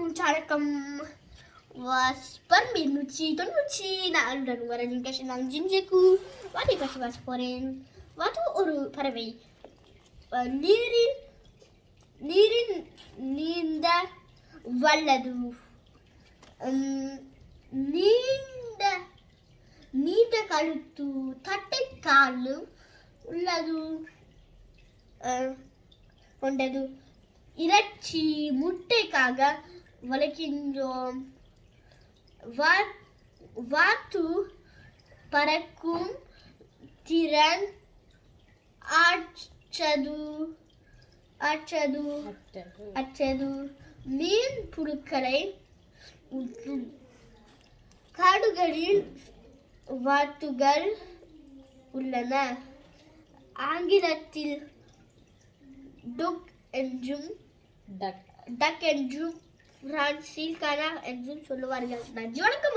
வணக்கம் Wasper minuci நாளுடன் வர நிகழ்ச்சி நான் ஜிஞ்சேக்கு வாட்டி பற்றி வாச போகிறேன். வாட்டு ஒரு பறவை நீரில் நீரில் நீந்த வல்லது. நீண்ட நீண்ட கழுத்து தட்டை காலு உள்ளது கொண்டது. இறைச்சி முட்டைக்காக வளர்க்கின்றோம். வாத்து பறக்கும் திறன் அற்றது. மீன் புழுக்களை காடுகளில் வாத்துகள் உள்ளன. ஆங்கிலத்தில் டக் என்றும் பிரான்சில் கனா என்றும் சொல்லுவார்கள். நன்றி, வணக்கம்.